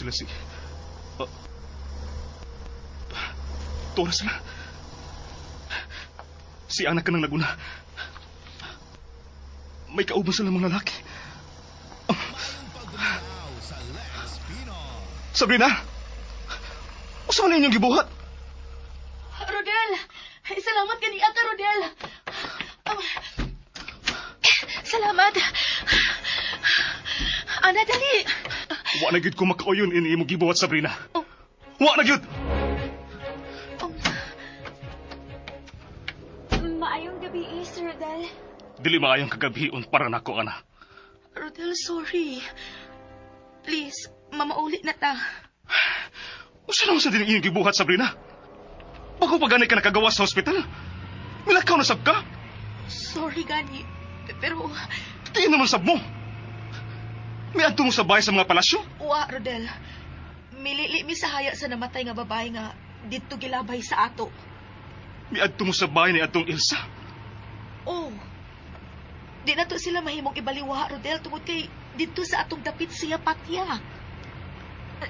sila si... Tuwa sila. Si anak ka nang naguna. May kauban sila mga lalaki. Sabrina! Usa man inyong gibuhat? Rodel! Salamat kaniya ka, Rodel! Salamat! Ana, dali! Wa na gyud ko makauyon ini imong gibuhat, Sabrina. Wa na gyud! Maayong gabi, Sir Rodel. Dili maayong kagabion para nako, ana. Rodel, sorry. Please, mamauli na ta. Usa na sa din inyong gibuhat, Sabrina? Bago pa ganay ka nakagawas sa hospital? Milakaw na sab ka? Sorry, Gani. Pero... Tingin naman sab mo. May adto mo sa bahay sa mga palasyo? Wa, Rodel. Milili mi sa haya sa namatay nga babae nga dito gilabay sa ato. May adto mo sa bahay ni atong Ilsa? Oh. Di na to sila mahimong ibaliwa, Rodel, tungod kay dito sa atong dapit siya patya.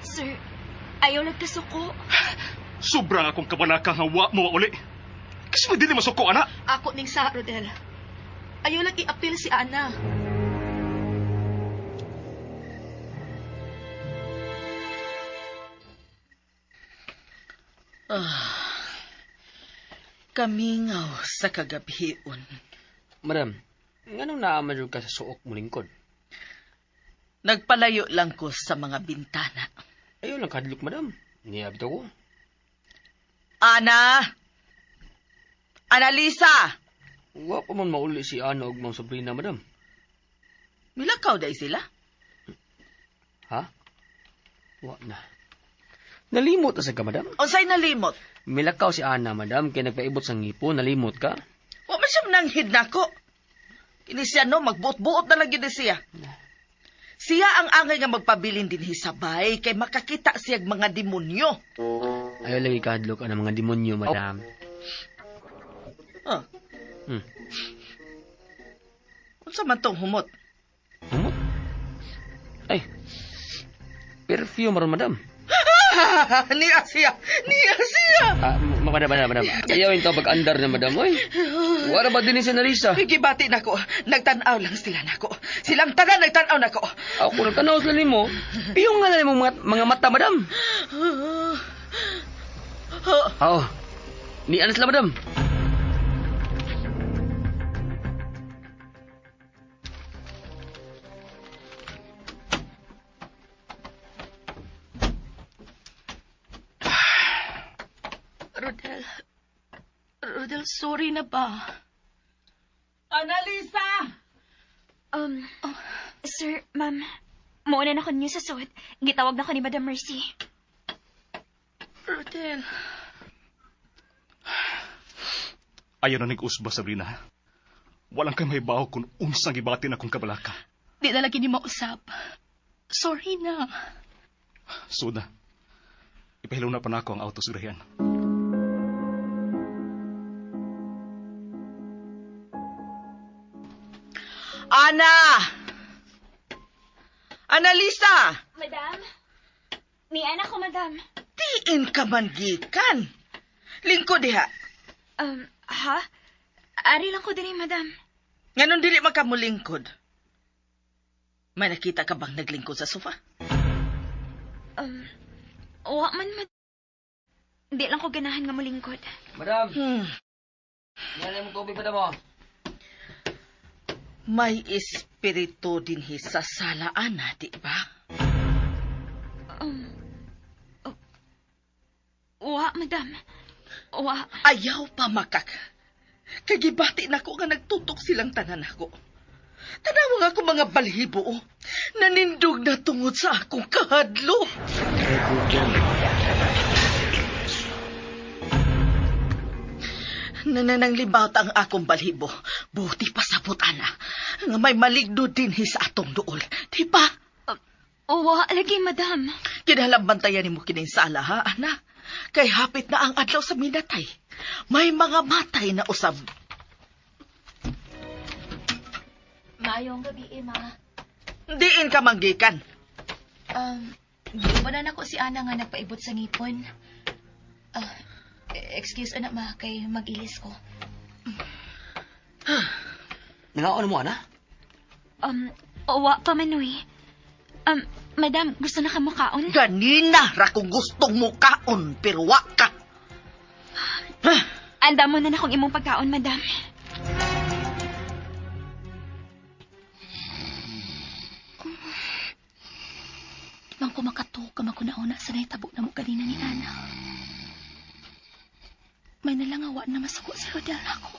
Sir, ayaw nagkasuko. Sobrang akong kabanaka nga wa mo uli. Kasi mo dili masuko, ana. Ako ning sa, Rodel. Ayaw lang i-appeal si Ana. Kamingaw sa kagabion. Madam, nganong naamadyo ka sa suok mo lingkod? Nagpalayo lang ko sa mga bintana. Ayaw lang kadlok, madam. Niyabito ko. Ana! Annalisa! Wa pa man mauli si Ana og Mang Sabrina, madam. Milakaw day sila? Ha? Wa na. Nalimot na sa ka, madam. Unsay nalimot? Milakaw si Ana, madam, kaya nagpaibot sa ngipo. Nalimot ka? Wa man siya mananghid nako. Kini siya no, magbuot-buot na lang yun siya. Siya ang angay nga magpabilin din hisabay kay makakita siyag mga demonyo. Ayaw lagi kadlok ang mga demonyo, madam. Oh. Hmm. Unsa man tong humot? Humot? Ay, perfume ron, madam. Niya siya! Niya siya! Madam. Ayaw yung pag-andar na, madam. Oy, wala ba din si Narisa? Gibati nako. Nagtanaw lang sila nako. Silang tanan nagtanaw nako. Ako nagtanaw sila nimo. Piyong nga na mga mata, madam. Oo. Ni ano sila, madam? Rodel, sorry na ba? Annalisa! Sir, ma'am, mauna na ko niyo sa suot. Gitawag na ko ni Madam Mercy. Rodel. Ayaw na nig-usba, Sabrina. Walang kay may baho kung unsang gibatin akong kabalaka. Di na lagi ni mausap. Sorry na. Suda, ipahilaw na pa na ako ang auto sa grahian. Ana! Annalisa! Madam? Ni anak ko, madam. Tiin ka man gikan. Lingkod diha. Ha? Ari lang ko din, madam. Nganon dili man ka mo lingkod. May nakita ka bang naglingkod sa sofa? Wa man, madam. Hindi lang ko ganahan nga malingkod. Madam, yan mo tubig, madam, mo. May espiritu din sa sala, Ana, di ba? Wa, madam. Wa. Ayaw pa makak. Kagibati na ko nga nagtutok silang tanan ako. Tanawang ako mga balhibo, nanindog na tungod sa akong kahadlok. Nananang libawt ang akong balhibo. Buti pasabot, Ana. Nga may maligdo din sa atong duol. Di ba? Wa, lagi, madam. Kinahalang bantayan mo kining sala, ha, Ana? Kay hapit na ang adlaw sa minatay. May mga matay na usab. Mayong gabi, ma. Diin ka manggikan. Giubanan ako si Ana nga nagpaibot sa ngipon. Excuse na ma, kay mag-ilis ko. Nangaon mo, ana? Wa pa man, uy. Madam, gusto na ka mo kaon? Ganina ra kung gustong mo kaon, pero wa ka. Anda mo na akong imong pagkaon, madam. Mang kumakato ka makunauna sa naitabo na mo kanina ni Ana. May nalangawa na masuko si Rodel ako.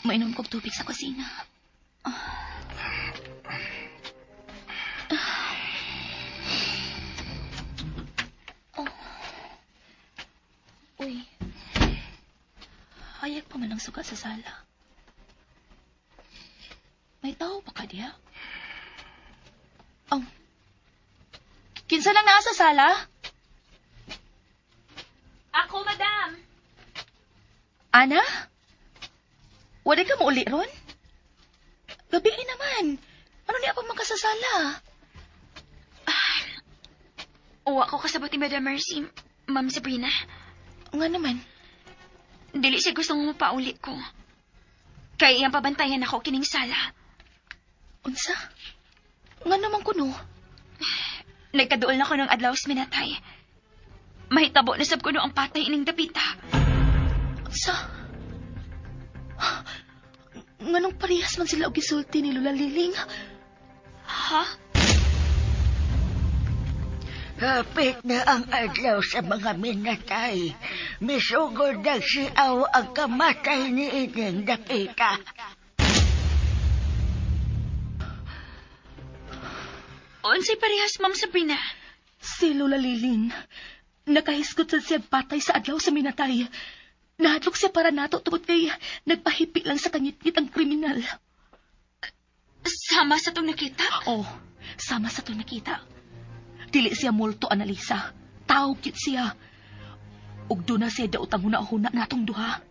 Mainom kong tubig sa kusina. Uy. Hayag pa man ang suga sa sala. May tao pa ka diya? Kinsa lang naa sa sala? Ako, madam. Ana? Wala ka mo uli ron? Gabi naman. Ano niya pag magkasasala? Uwa ko kasabot ni Madam Mercy, Ma'am Sabrina. Nga naman. Dili siya gustong mapaulit ko. Kaya iyang pabantayan ako kining sala. Unsa? Nga naman kuno. Nagkaduol na ko ng adlaw sa minatay. Mahitabo na sab kuno ang patay ining dapita. Unsa? Nganong parehas man sila og gisulti ni Lola Liling? Ha? Hapit na ang adlaw sa mga minatay. Misugod na siyaw ang kamatay ni ining dapita. Unsay parehas, Ma'am Sabrina? Si Lola Liling. Nakahisgot sa siya patay sa adlaw sa minatay. Nahadlok siya para nato tungod kay nagpahipi lang sa kangit-ngit ang kriminal. Sama sa tong nakita? Oh, sama sa itong nakita. Dili siya multo, Analisa. Tao kit siya. Ug doon na siya daot ang huna-huna natong duha.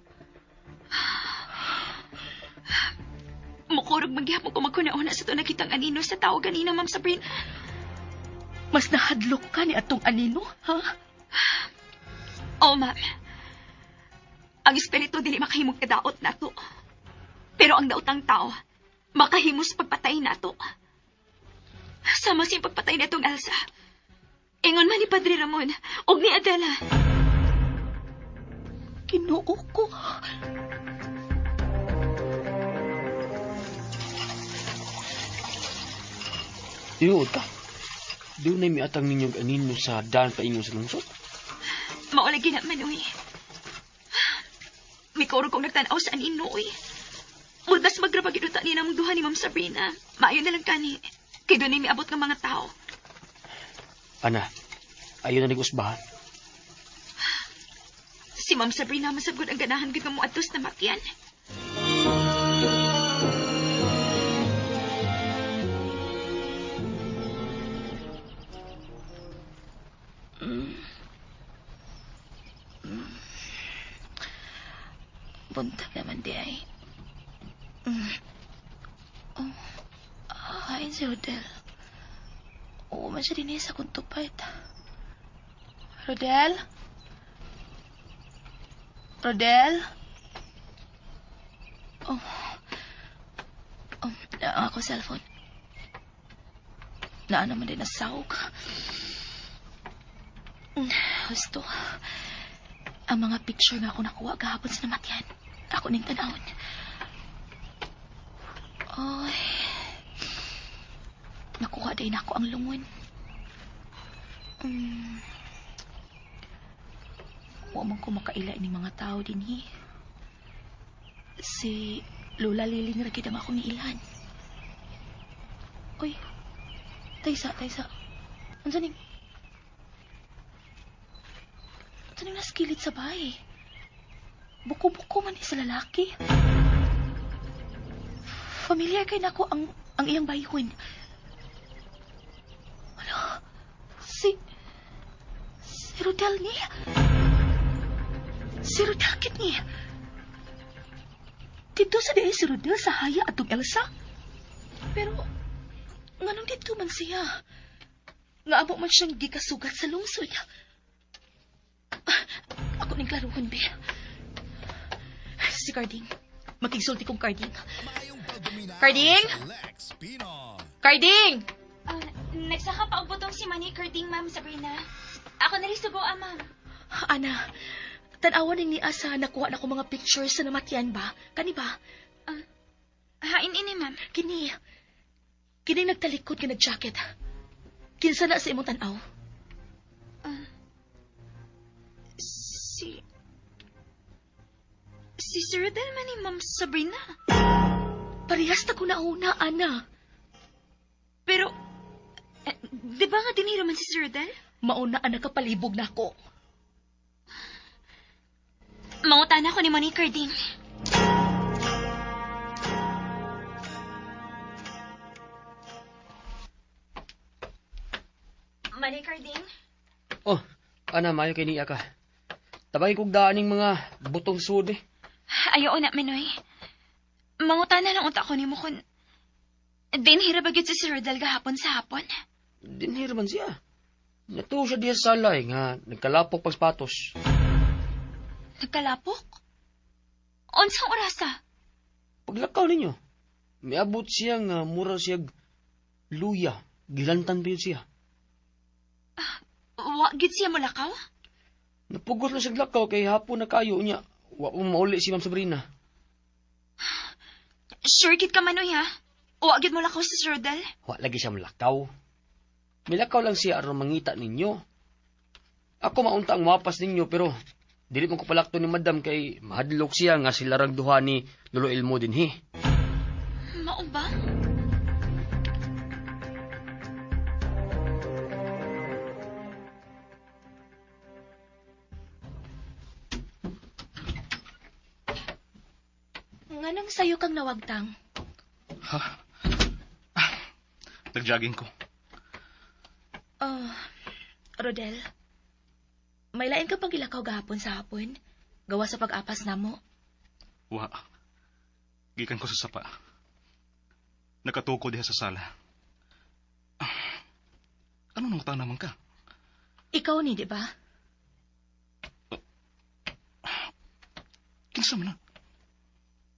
Mukurog magyapon ko magkunauna sa to nakitang anino sa tao ganina, Ma'am Sabrina. Mas nahadlok ka ni atong anino, ha? Oh, ma'am. Ang espiritu dili makahimog kadaot nato. Pero ang daotang tao, makahimos pagpatay nato. Sama siyang pagpatay natong Elsa. Ingon man ni Padre Ramon, og ni Adela. Ginoo ko. Tinuod ka. Doon na miatang ninyong anino sa daan pa inyo sa lungsod. Maulagi na man, uy. May kaurog kong nagtanaw sa anino, uy. Mudas magrapagiduta ni namang duha ni Ma'am Sabrina. Maayo na lang kani. Kay doon ay miabot ng mga tao. Ana, ayaw na nag-usbahan. Si Ma'am Sabrina masagod ang ganahan gid mo adtos na matyan. Buntag naman di ay. Hain si Rodel. Oo man siya din sa kong tupad. Rodel? Rodel? Ako cellphone. Naan naman din nasawag. Gusto. Ang mga picture nga ako nakuha gahapon sa namatyan. Ako ning tanawon. Oy. Nakuha din ako ang lungon. Huwag man ko makaila ni mga tao din Si Lola Liling ragid ang akong ilan. Uy. Taysa. Ano ning? Ano ning naskilid sa bahay? Buko-buko man sa lalaki. Familiar kay nako ang iyang bayhon. Ano? Si Rodel ni? Si Rodel kit ni? Dito sa day si Rodel sa haya atong Elsa? Pero Nganong dito man siya? Nga amo man siyang gikasugat sa lungsod. Ako ning klaruhon, be. Si Carding. Makigsulti kong Carding. Carding? Carding! Nagsaka pa og butong si Manny Carding, Ma'am Sabrina. Ako na rin subuan, Ma'am. Ana, tanawan ning ni Asa nakuha na ko mga pictures sa namatyan ba? Kani ba? Hain ini, Ma'am. Kining nagtalikod ka nag-jacket. Kinsa na sa imong tanaw? Si Sir Rodel man ni Ma'am Sabrina. Parehas na ko nauna, Ana. Pero, di ba nga dinhira man si Sir Rodel? Mauna ang nakapalibog na ako. Mangutan ako ni Manny Carding. Manny Carding? Oh, ana, mayo kay niya ka. Tabay kong daaning mga butong sud eh. Ayaw na, Manoy. Mangutan na lang utak ko ni mo kun... Dinhira ba gyud si Sir Rodel gahapon sa hapon? Dinhira man siya. Natuo siya diya sa salay nga nagkalapok pag sapatos. Nagkalapok? Unsang orasa? Paglakaw ninyo, may abot siya nga mura siya luya. Gilantan pa yun siya. Wa gyud siya mulakaw? Napugot lang siya lakaw kay hapon na kayo niya. Wa mo mauli si Ma'am Sabrina. Sure kid ka, Manoy, ha? Wa gyud mulakaw si Sir Rodel? Wa lagi siya malakaw. Milakaw lang siya aron mangita ninyo. Ako maunta ang mapas ninyo pero dili man ko palakto ni Madam kay mahadlok siya nga sila rag duha ni Lolo Elmo dinhi. Mao ba? Nganong sayo kang nawagtang? Ha? Nag-jogging ko. Rodel, may lain ka pang gilakaw gahapon sa hapon? Gawa sa pag-apas na mo? Wa. Gikan ko sa sapa. Nakatuko diha sa sala. Ano nang utang naman ka? Ikaw ni, di ba? Kinsa man na?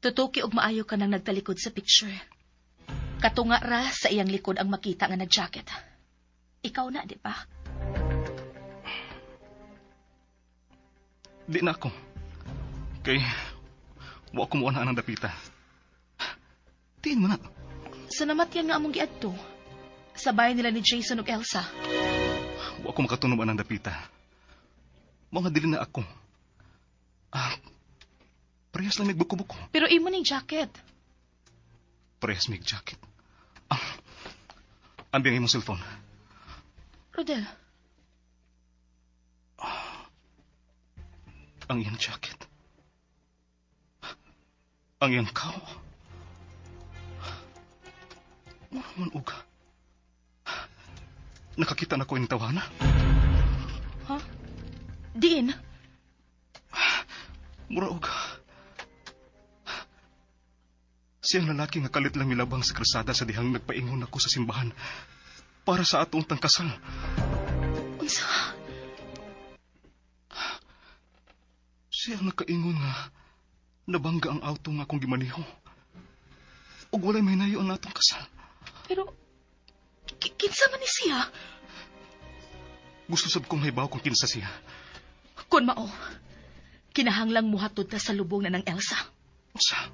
Tutuki og maayo ka nang nagtalikod sa picture. Katunga ra sa iyang likod ang makita nga nag-jacket. Ikaw na, di ba? Di na ako. Kay, wa ko mo na ang dapita. Tiin mo na. Sa namatyan nga among giadto. Sa bahay nila ni Jason ug Elsa. Wa ko makatunom ang dapita. Mga dili na ako. Parehas lang nagbuko-buko. Pero imo ning jacket. Parehas mig jacket. Ambiyang imong cellphone. Rodel, Ang iyang jacket. Ang iyang kao. Man uga. Nakakita na ko yung tawana. ha? Diin? Mura uga. Siyang lalaki nga kalit lang milabang sa krusada sa dihang nagpaingon ako sa simbahan para sa atong tangkasal. Unsa? Siya nakaingon nga nabangga ang auto nga akong gimaniho. Ug walay may nayo ang atong kasal. Pero, kinsa man ni siya? Gusto sab kong maibaw kung kinsa siya. Kun mao, kinahanglang muhatod ta sa lubong na ng Elsa. Sa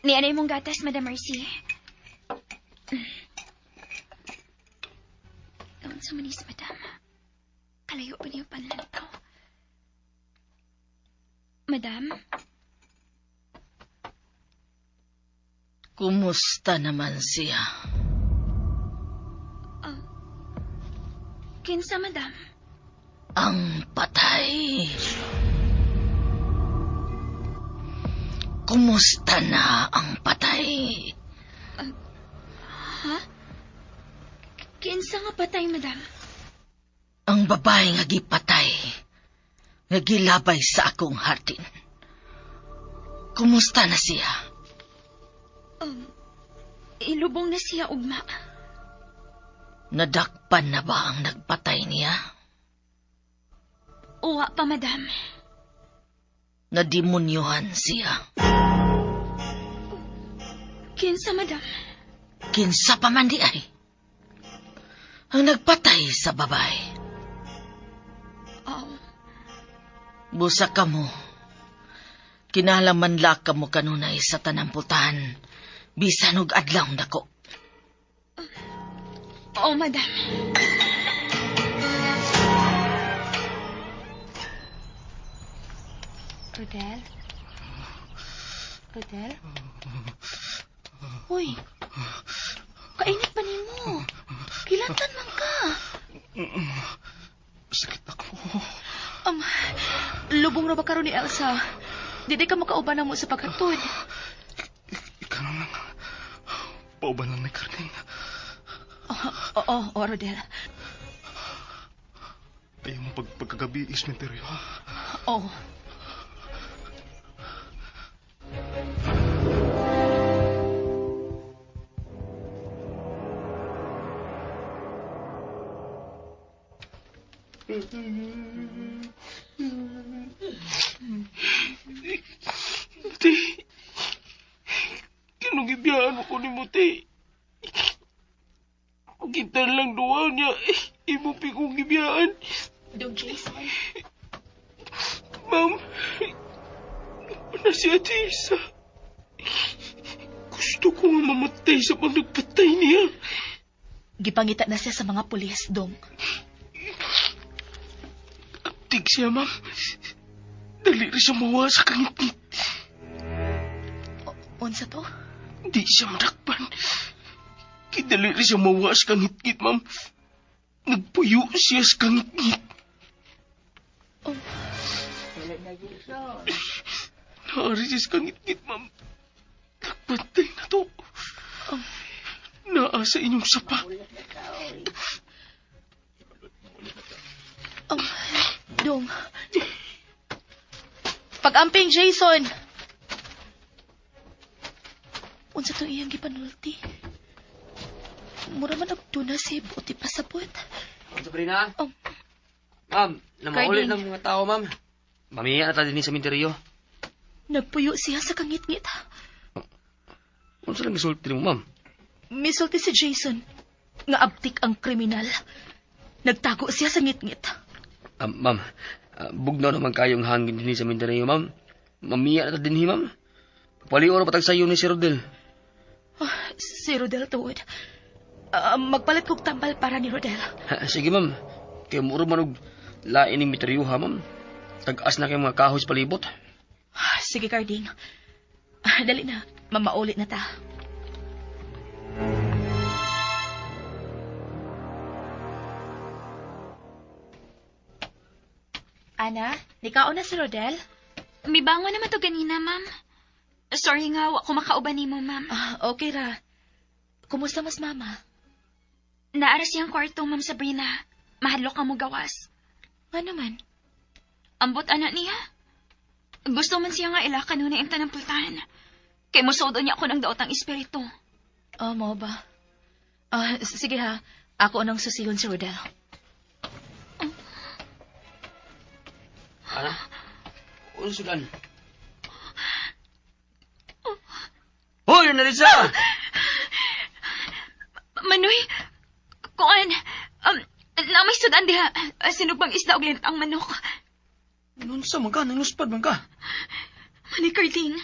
Nianay mong gatas, Madam Mercy. Doon sa manis, Madam. Kalayo pa niyo panlantaw. Madam? Kumusta naman siya? Kinsa, Madam? Ang patay. Kumusta na ang patay? Ha? Kinsa nga patay, Madam? ang babae nga gipatay, nga gilabay sa akong hardin. Kumusta na siya? Ilubong na siya, ugma. Nadakpan na ba ang nagpatay niya? Uwa pa, madam. Nadimonyohan siya. Kinsa, madam? Kinsa pa man di ay. Ang nagpatay sa babae. Busa ka mo. Kinahalaman la ka mo kanunay sa tanamputahan. Bisan og adlaw nako. Oo, madam. Rodel? Rodel? Uy, kainit pa nimo. Kilatan man ka. Sakit ako. Lubong na ba karon ni Elsa? Di ka makauban na mo sa pagkatod. Ikaw lang. Pauban lang ni Carding. Oo, Rodel. Ayaw mo pagkagabi ismenteryo, ha? Oo. Muti, kinugibiyaan ko ni Muti. Kita lang doon niya, imo pikong gibiyaan. Dong Jason. Ma'am, na si Ate Isa. Gusto ko nga mamatay sa pag nagpatay niya. Gipangita na siya sa mga pulis, Dong. Abdig siya, ma'am. Dali rin siya mawa sa kangit-ngit. Unsa to? Di siya madakpan. Kidali rin siya mawa sa kangit-ngit, ma'am. Nagpuyo siya sa kangit-ngit. Naari siya sa kangit-ngit, ma'am. Nagpatay na to. Naa sa inyong sapa. Dong. Pag-amping, Jason! Unsa to iyang gipanulti? Mura man abdo na si buti pasapot. Sabrina? Oh. Ma'am, namaulit Carding. ng mga tao, ma'am. Mamiya na tayo din sa minteryo. Nagpuyo siya sa kangit-ngit. Ano saan gisulti mo, ma'am? Misulti si Jason. Nga abtik ang kriminal. Nagtago siya sa ngit-ngit. Ma'am, bugnaw naman kayong hangin din sa minteryo, ma'am. Mamiya na tayo din, ma'am. Paliw na patag sayo ni si Rodel. Si Rodel tuod. Magpalit kong tambal para ni Rodel. Sige, ma'am. Kaya muro man og lain ng miteryo, ha, ma'am. Tag-as na kayong mga kahoy sa palibot. Sige, Carding. Dali na. Mamaulit na ta. Ana, nikaon na si Rodel? Mibango naman to ganina, ma'am. Sorry nga, wa ko makauban nimo, ma'am. Okay ra. Kumusta mas mama? Naara siyang kwarto, ma'am Sabrina. Mahadlok ka mo gawas. Nga naman. Ambot anak niya. Gusto man siya nga ila kanuna yung tanampultahan. Kay musodo niya ako ng daotang espiritu. Mo ba? Sige ha. Ako nang susiyon si Rodel. Ana? Ano sudan? Hoy, Narisa! Manoy, kuan, namay sudan diha. Sinubang isda og lintang manok. Nunsa man ka? Nanguspad man ka? Mani Carding,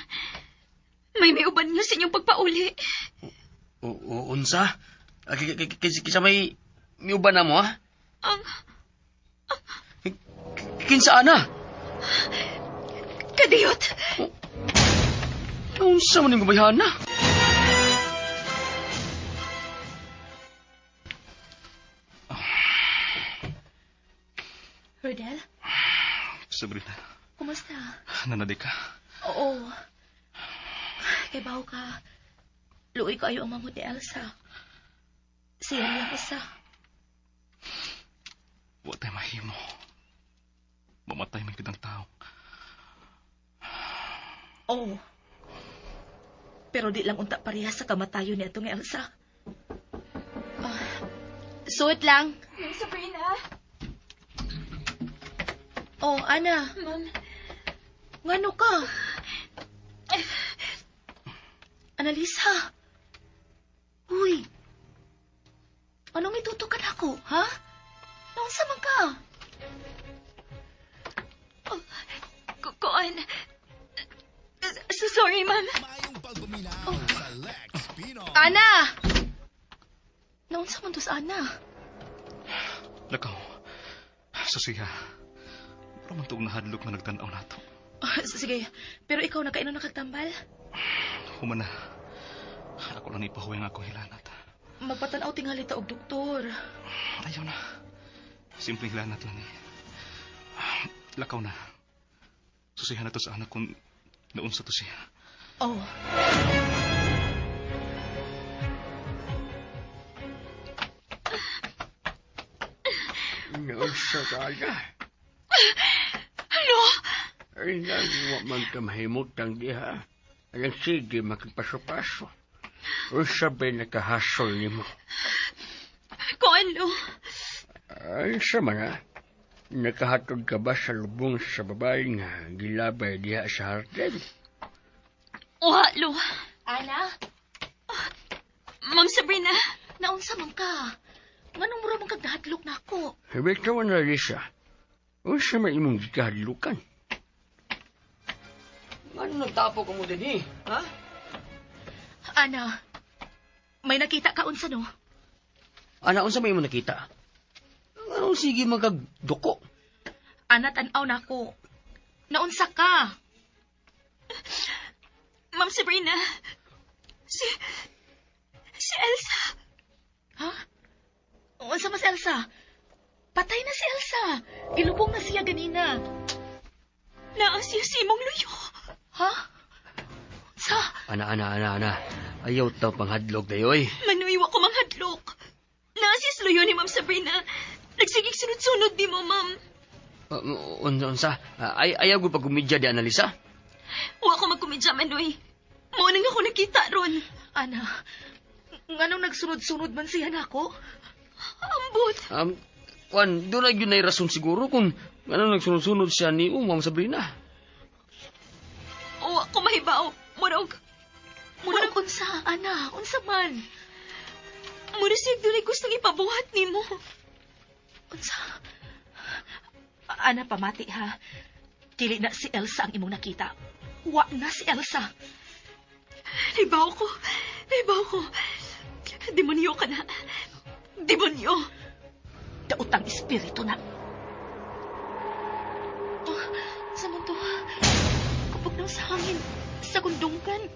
may uban niyo sa inyong pagpauli. Unsa? Kisa may uban na mo, ha? Kinsa ana? Kadiyot! Unsa man yung gabayhan na? Rodel, Sabrina, kumusta? nanadi ka? Oo. Kay baho ka. Luoy ko ayo ang mamot ni Elsa. Siya lang isa. Huwag tayo mahimo. Mamatay man kitang tao. Oh. Pero di lang unta pareha sa kamatayon ni atong Elsa. Suot lang. Ma'am Sabrina? Oh, Ana. Ma'am, Ngano ka? Annalisa. Uy. Anong itutukan ako, ha? Naunsa man ka? kuan. So sorry, ma'am. Ana! Naunsa man to sa Ana? Lakaw. Susiha. Pero man itong nahadlok na nagtanaw na ito. Sige, pero ikaw nakainom na kagtambal? Human na. Ako lang ipahuwi nga akong hilanat. Magpatanaw tingali ta og doktor. Ayaw na. Simpleng hilanat lang eh. Lakaw na. Susihan na to sa anak kung naunsa to siya. Oh. Naunsa ka na. Ano? Ay, nagawa man ka mahimot ang diha. Alang sige, makipaso-paso. O sabay nakahasol ni mo. Kuan, lo. Ay, sama na. Nakahatod ka ba sa lubong sa babae nga gilabay diha sa harden? Wa, lo. Ana, Ma'am Sabrina. naunsa man ka? Nganong mura man kag nahadlok na ako? Bitawan na, Lisa. O sa may imong gikahadlukan? Ano nagtapo ka mo din eh? Ha? Ana, may nakita ka unsa no? Ana, unsa may imong nakita? Ano sige magagduko? Ana, tanaw na ako. Naunsa ka? Ma'am Sabrina. Si Elsa. Ha? Unsa mas Elsa? Patay na si Elsa. Gilubong na siya ganina. Naa siya simong luyo. Ha? Sa? Ana. Ayaw taw panghadlok dayoy. Manuiwa ko manghadlok. Naa siya luyo ni Ma'am Sabrina. Nagsigig sunod-sunod di mo, ma'am. Unsa? Ayaw ko pag kumidya di, Annalisa? Wa ko magkumidya, Manoy. Mo nang ako nakita ron. Ana, nganong nagsunod-sunod man siya nako? Ambot. Doon na yun ay rason siguro kung ano nagsunod-sunod siya ni Ma'am Sabrina. Wa ko mahibaw. Murag Unsa, Ana? Unsa man? Murisig doon ay gustong ipabuhat ni mo. Unsa? Ana, pamati ha. Dili na si Elsa ang imong nakita. Wa na si Elsa. Libaw ko. Demonyo ka na. Demonyo. Daotang espiritu na. Oh, sa man to? Kapag nang sa hangin, sa kundungkan.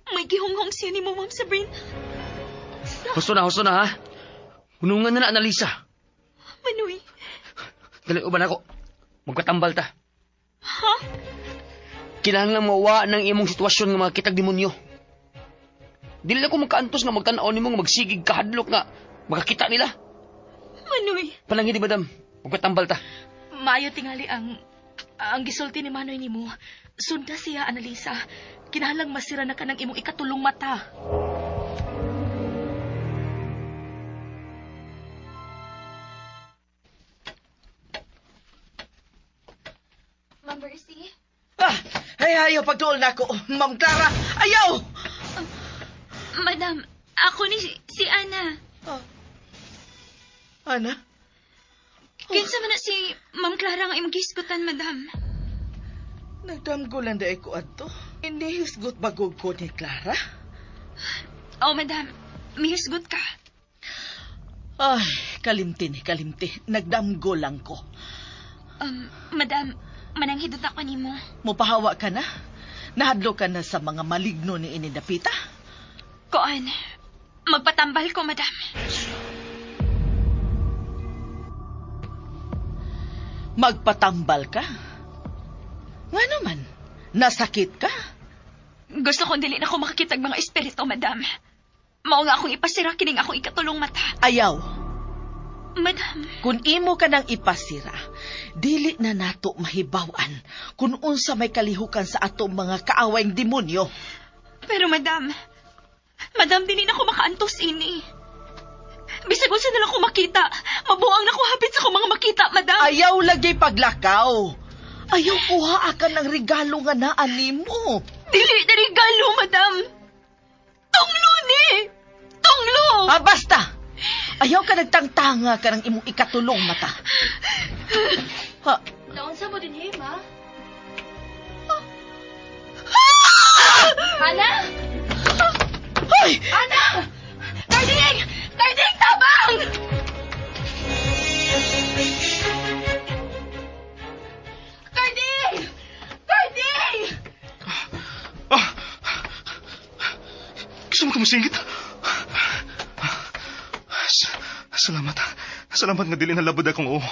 May gihonghong siya ni mo, Ma'am Sabrina. Husto na ha? Hunungan na, Annalisa. Manoy. Dali, uban ako. Magkatambal ta. Ha? Kinahanglan mawa ng imong sitwasyon ng mga kitag demonyo. Dili na ko magkaantos nga magtanaw ni mong magsigig kahadlok nga makakita nila. Manoy. Palangin di, madam. Magkatambal ta. Maayo tingali ang gisulti ni Manoy nimo. Sunda siya, Annalisa. Kinahanglang masira na ka ng imong ikatulong mata. Ma'am Mercy? Ay, ayaw pagtuol na ako. Ma'am Clara, ayaw! Madam, ako ni si Ana. Ana? Kinsa man na si Ma'am Clara nga imong gisgutan, madam. Nagdamgo lang da ko adto. Hindi hisgot bagog ko ni Clara. Oh, madam. Mihisgot ka. Ay, kalimti. Nagdamgo lang ko. Madam, mananghidot ako ni mo. Mupahawa ka na? Nahadlo ka na sa mga maligno ni Inidapita? Koan, magpatambal ko, madam. Magpatambal ka? Nga naman, nasakit ka? Gusto kong dili na ako makakitag mga espiritu, madam. Mao nga akong ipasira kining akong ikatulong mata. Ayaw. Madam, Kung imo ka nang ipasira, dili na nato mahibawan kung unsa may kalihukan sa atong mga kaawayng demonyo. pero madam, dili na ko makaantos ini. Bisag unsa na lang ko makita, mabuang na ko hapit sa ko mga makita, madam. Ayaw lagi paglakaw. Ayaw kuha ka ng regalo nga naan nimo. Dili na regalo, madam. Tunglo ni! Tunglo! Basta! Ayaw ka nagtangtanga ka ng imong ikatulong mata. Ha? Naunsa mo din, ma? Ana! Hoy! Ana! Karding! Karding, tabang! Karding! Karding! Gusto mo kumusingit? Salamat. Salamat nga dili na labod akong oo.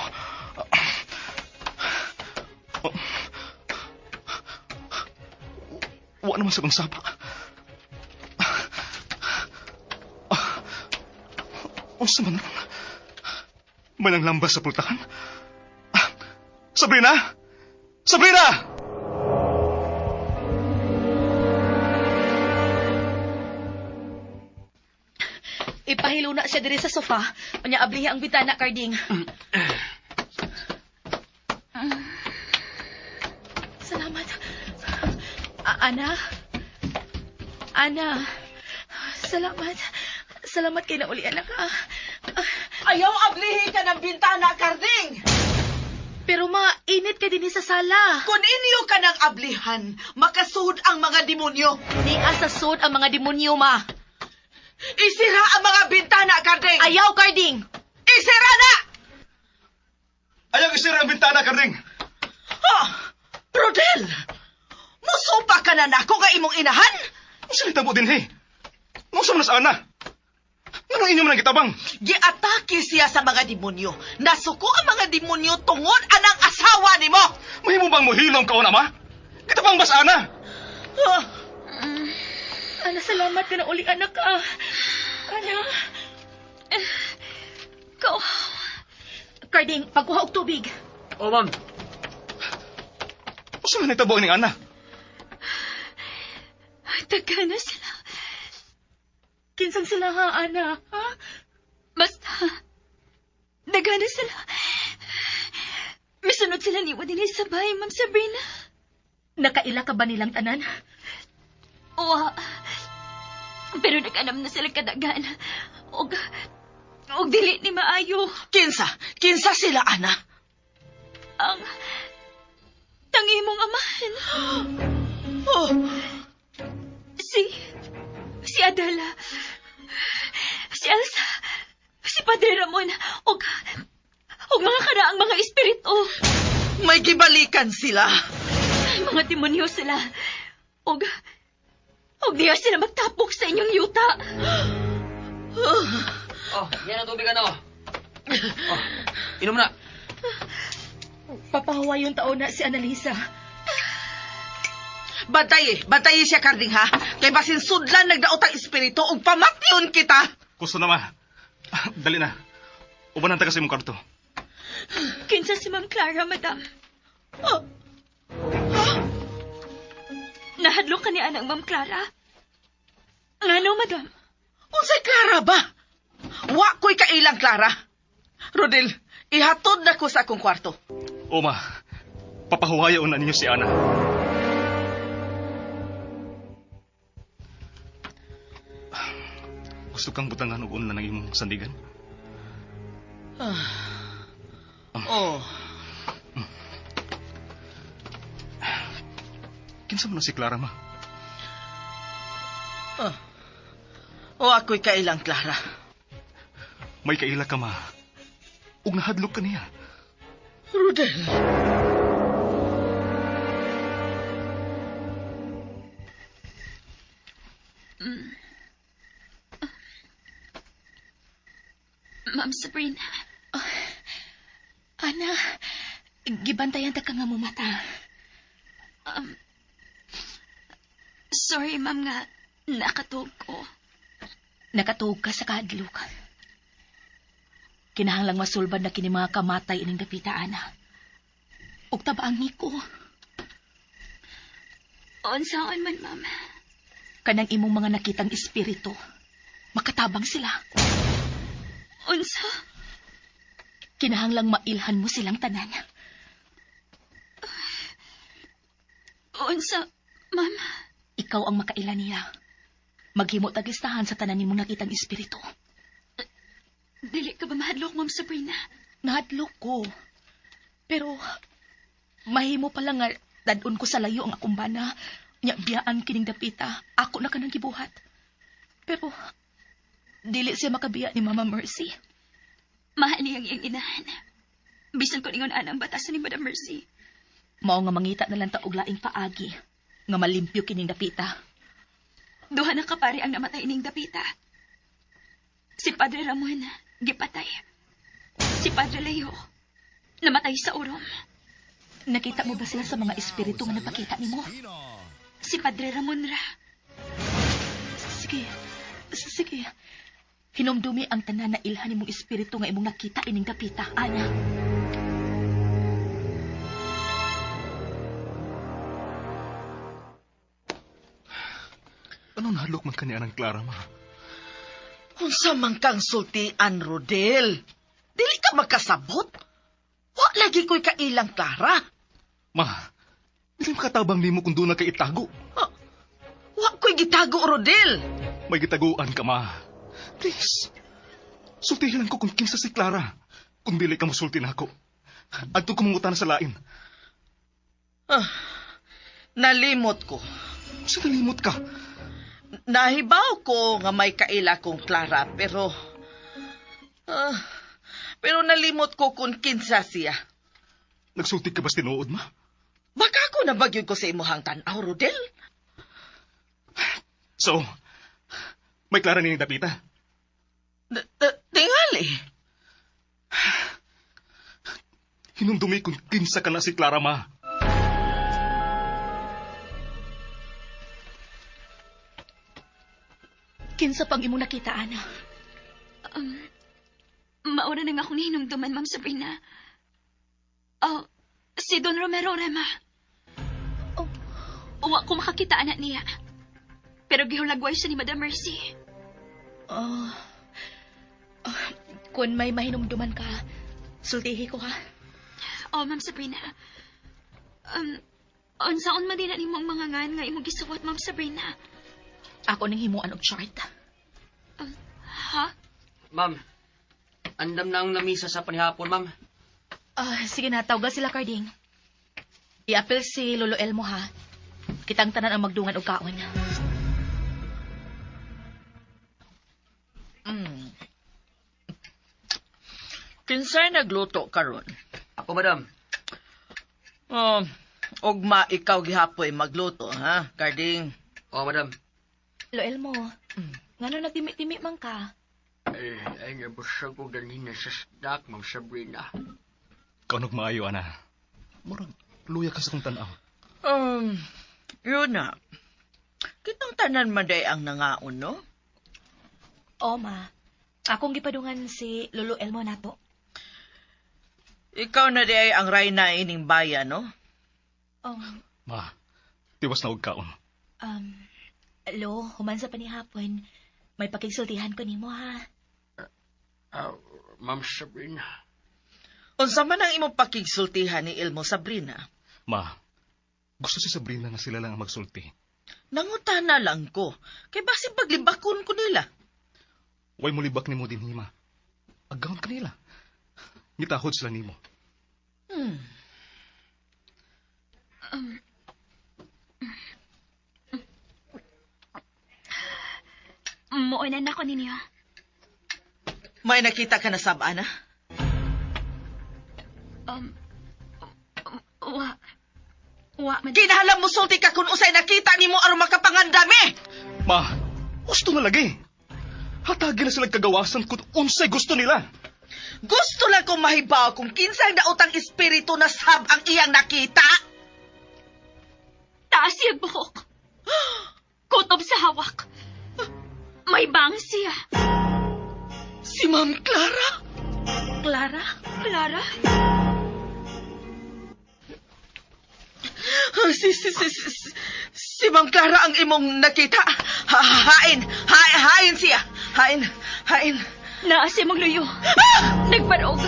Wa naman sa kong sapa. Unsa man ron? Malang lambas sa pultahan? Sabrina! Sabrina! Ipahilo na siya diri sa sofa. Unya ablihi ang bitana, Karding. Salamat. Ana? Ana? Salamat. Salamat kay nauli, anak. Ayaw ablihin ka ng bintana, Karding! Pero init ka din sa sala. Kung inyo ka ng ablihan, makasud ang mga demonyo. Di asasod ang mga demonyo, ma. Isira ang mga bintana, Karding! Ayaw, Karding! Isira na! Ayaw isira ang bintana, Karding! Rodel! Musupa ka na nako nga imong inahan? Salita mo din, hey! Musa mo na sa ana! Anong inyo mo nang kitabang? Giatake siya sa mga demonyo. Nasuko ang mga demonyo tungod anang asawa nimo. Mahimo bang mohilom ka o nama? Kitabang bas ana! Ana, salamat ka na uli, anak. Ana. Ko. Karding, pagkuha og tubig. Oh, ma'am. Usa man itabo ning ana? Taga na sila. Kinsang sila, ha, ana? Ha? Basta, daga na sila. Misunod sila ni din sabay, Ma'am Sabrina. Nakaila ka ba nilang tanan? Wa. Pero nag-anam na sila kadagan. Og dili ni maayo. Kinsa sila, ana? Ang tangi mong amahan. Si Adela. Si Elsa. Si Padre Ramon. Og mga karaang mga espiritu. May gibalikan sila. Mga demonyo sila. Og diya sila magtapok sa inyong yuta. Oh, yan ang tubig, ano? Oh, inom na. Papahawa yung taon na si Annalisa. Bantay siya, Karding, ha? Kay basin sudlan nagdaot ang espiritu ug pamatyon kita. Gusto naman. Dali na. Ubanan ta kasi mong karto. Kinsa si Ma'am Clara, madam. Nahadlok ka ni anang Ma'am Clara? Ngano, madam? Unsay Clara ba? Wa ko'y kailang Clara. Rodel, ihatod na ko sa akong kwarto. Oma, papahuwayaon na ninyo si Ana. Gusto kang butangan og unla ng imong sandigan? Kinsa man na si Clara, ma? O ako'y kailang Clara. May kaila ka, ma. Ug nahadlok ka niya. Rodel. Ma'am Sabrina. Ana, gibantayan ta ka nga mo mata. Sorry, ma'am, nga nakatog ko. Nakatuog ka sa kahadlok. Kinahanglang masulbad na kini mga kamatay ining dapita, ana. Ug tabaang niko. Unsaon man, ma'am? Kanang imong mga nakitang espiritu. Makatabang sila. Unsa? Kinahanglang mailhan mo silang tanan. Unsa, ma'am? Ikaw ang makailan niya. Maghimo tagistahan sa tanan nimong nakitang espiritu. Dili ka ba mahadlok, Ma'am Sabrina? Nahadlok ko. Pero, mahimo pala nga dadun ko sa layo ang akong bana. Nya biyaan kining dapita. Ako na kanang gibuhat. Pero, dili siya makabiya ni Mama Mercy. Mahal niyang iyang inahan. Bisan ko ningon anang batasan ni Madam Mercy. Mao nga mangita na lang ta og laing paagi. Nga malimpyo kining dapita. Duha na kapari ang namatay ining dapita. Si Padre Ramon, gipatay. Si Padre Leo, namatay sa urom. Nakita mo ba sila sa mga espiritu nga napakita nimo? Si Padre Ramon ra. Sige. Hinumdumi ang tanan na ilhan nimong espiritu nga imong nakita ining dapita, ana. Ano nahadlok man kaniya ng Clara, ma? Unsa man kang sultian, Rodel? Dili ka makasabot? Wa lagi ko'y kailang Clara. Ma, dili makatabang nimo kung doon na kay itago. Wa ko'y gitago, Rodel. May gitaguan ka, ma. Please. Sultihin lang ko kung kinsa si Clara. Kung dili ka musulti na ako. Adto ko mangutan sa lain. Nalimot ko. Sa nalimot ka. Nahibaw ko nga may kaila kong Clara, pero nalimot ko kung kinsa siya. Nagsulti ka ba tinuod, ma? Baka ako nabagyod ko sa imuhang tanaw, Rodel. So, may Clara nining dapita. Tingali. Hinumdumi kung kinsa ka na si Clara, ma. Kinsa pang imong nakita, ana? Mauna na nga akong hinumduman, Ma'am Sabrina. Si Don Romero, Rema. Uwa ko makakita anak niya. Pero gihulagway siya ni Madam Mercy. Kung may mahinumduman ka, sultihi ko, ha? Ma'am Sabrina. Unsaon man din na nimong mga ngan nga imong gisuwat, Ma'am Sabrina. Ako nang himuan og chart. Ha? Ma'am, andam na ang lamisa sa panihapon, ma'am. Sige na, tawag sila, Carding. I-apel si Lolo Elmo, ha? Kitang tanan ang magdungan og kaon. Kinsay nagluto karon? Ako, madam. Ugma ikaw gihapoy magluto, ha, Carding? Oo, madam. Lolo Elmo, ngano nagtimi-timi man ka? Ay, nabusag ko ganina sa snack, Ma'am Sabrina. Kaunog maayo, ana. Murag, luya ka sa kong tanaw. Yun na. Kitang tanan maday ang nangaon, no? O, ma. Akong gipadungan si Lolo Elmo nato. Ikaw na di ay ang rayna ining bayan, no? Ma, tiwas na og kaon. Lo, human sa panihapon, may pakigsultihan ko nimo, ha? Ma'am Sabrina. Unsa man ang imong pakigsultihan ni Elmo, Sabrina? Ma, gusto si Sabrina nga sila lang ang magsulti. Nangutana lang ko. Kay basin paglibakon ko nila. Way mo libak nimo din, ma. Agawon ka nila. Ngitahod sila nimo. Muunan ako ninyo. May nakita ka na sabana? Wa man. Kinahalam mo sulti ka kung usay nakita ni mo aron makapangandami! Ma, gusto na lagi. Hatagi na sila kagawasan kung unsay gusto nila. Gusto lang kong mahibaw kung kinsang daotang espiritu na sab ang iyang nakita. Taas siyang buhok. Kutob sa hawak. May bang siya. Si Ma'am Clara? Clara? Clara? Si Ma'am Clara ang imong nakita. Hain siya. Hain. Naasi mong luyo. Nagbarog.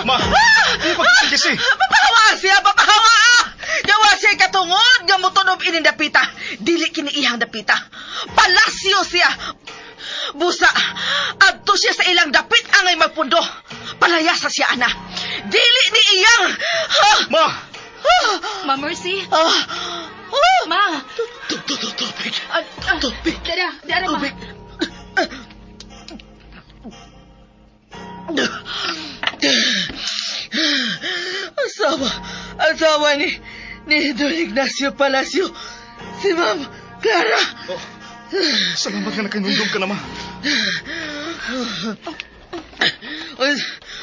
Ma! Ano pagkisi-kisi? Papahawa siya! Gawa siya katungod nga mutunob ini dapita. Dili kini iyang dapita. Palasyo siya. Busa, adto siya sa ilang dapit angay magpundo. Palayasa siya, ana. Dili ni iyang... Ma! Ma Mercy? Ma! Tubig. Dara, ma. Tubig. Asawa ni Don Ignacio Palacio. Si Ma'am Clara. Oh, salamat nga nakinundong ka na, ma.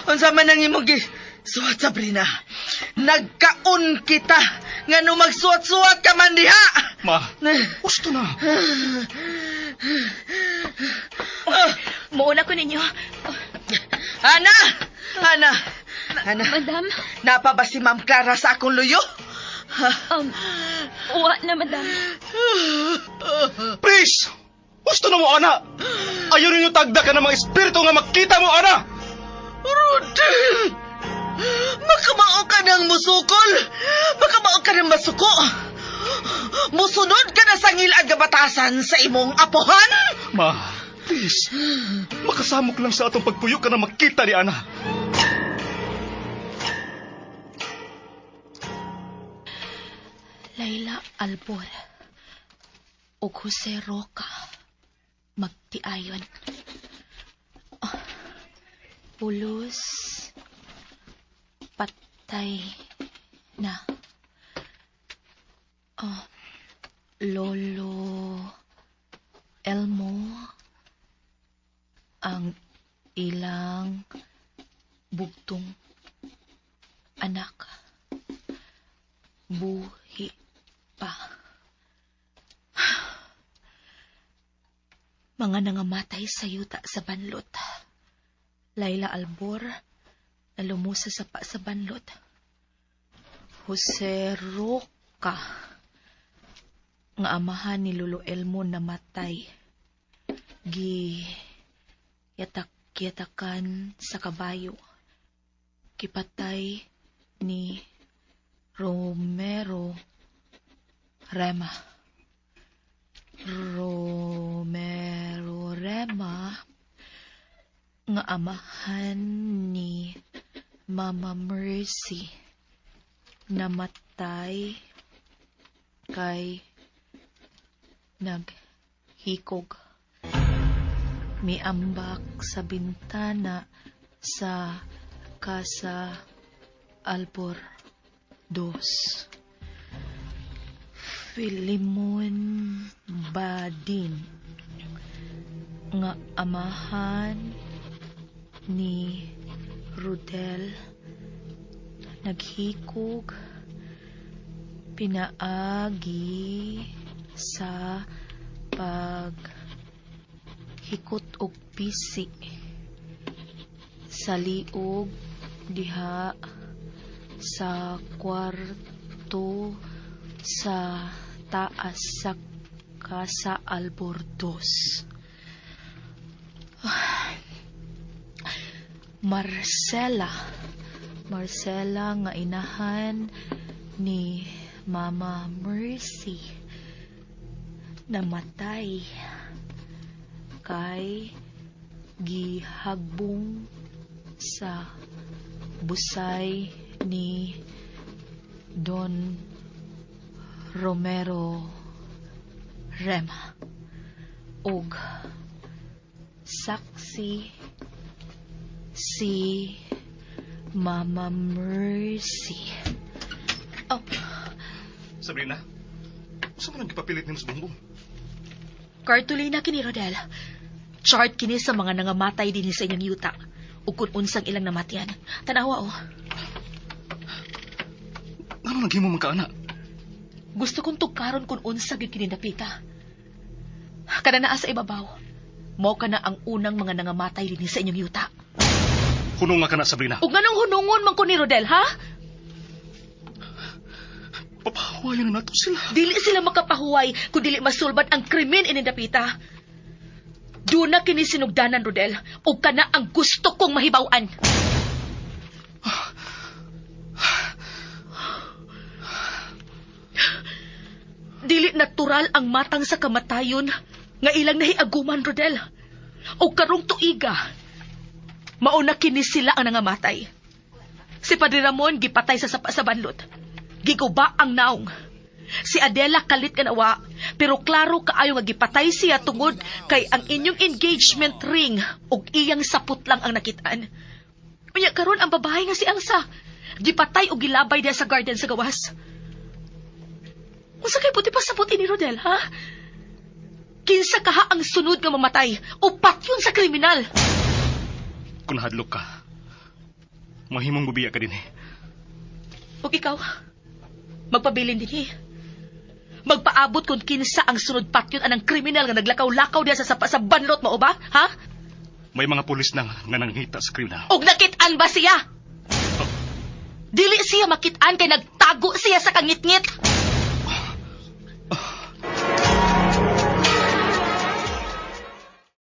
Unsa man ang imong suwat, Sabrina. Nagkaon kita nga nung magsuwat-suwat ka man diha. Ma, gusto na. Muuna ko ninyo. Ana! Madam? Napa ba si Ma'am Clara sa akong luyo? Uwa na, madam. Please! Gusto na mo, ana! Ayaw ninyo tagda ka ng mga espiritu nga makita mo, ana! Rodel! Makamao ka ng musukol! Makamao ka ng masuko! Musunod ka na sa ngilad nga batasan sa imong apohan? Ma, please. Makasamok lang sa atong pagpuyo ka na makita ni ana. Layla Albor ug Jose Roca magtiayon. Pulos patay na. Lolo Elmo ang ilang bugtong anak. Buhi pa. Mga nangamatay sa yuta sa banlot. Layla Albor na lumusa sa pa sa banlot. Jose Roca nga amahan ni Lolo Elmo namatay. Yatak-yatakan sa kabayo. Kipatay ni Romero Rema. Romero Rema nga amahan ni Mama Mercy namatay kay naghikog. Miambak sa bintana sa Casa Albor 2. Filimon Badin nga amahan ni Rodel naghikog pinaagi sa paghikot og pisi sa liog diha sa kwarto sa taas sa Casa Albor 2. Marcela nga inahan ni Mama Mercy namatay kay gihagbong sa busay ni Don Romero Rema ug saksi si Mama Mercy. Sabrina, saan mo nang ipapilit ni Mas Bongbong? Cartulina kini Rodel. Chart kini sa mga nangamatay din sa inyong yuta ug kun unsang ilang namatian. Tanawa Ano naghimo man ka, ana? Gusto kong tugkaron kung unsa gyud kini napita. Kada naa sa ibabaw. Mao ka na ang unang mga nangamatay din sa inyong yuta. Hunong nga ka na, Sabrina. Ug nganong hunungon man ko ni Rodel, ha? Papahawayan na nato sila. Dili sila makapahuway kung dili masulbad ang krimen ini dapita. Duna kini sinugdanan, Rodel, ug kana ang gusto kong mahibaw-an. Dili natural ang matang sa kamatayon nga ilang nahiaguman, Rodel. O karong tuiga, mauna kini sila ang nangamatay. Si Padre Ramon gipatay sa sapa sa banlot. Giguba ang naong. Si Adela kalit kanawa, pero klaro kaayo nga gipatay siya tungod kay ang inyong engagement ring ug iyang sapot lang ang nakitaan. Unya karon ang babae nga si Elsa, gipatay ug gilabay diha sa garden sa gawas. Unsa kay puti pa sapot ini, Rodel, ha? Kinsa kaha ang sunod nga mamatay, upat yun sa kriminal. Kung nahadlok ka, mahimong bubiya ka din eh. Ug ikaw, magpabilin din eh. Magpaabot kung kinsa ang sunod patyon anang kriminal nga naglakaw-lakaw diya sa sapa sa banlot mo, ba? Ha? May mga pulis na nga nanghita sa kriminal. Ug nakitaan ba siya? Dili siya makitaan kay nagtago siya sa kangit-ngit.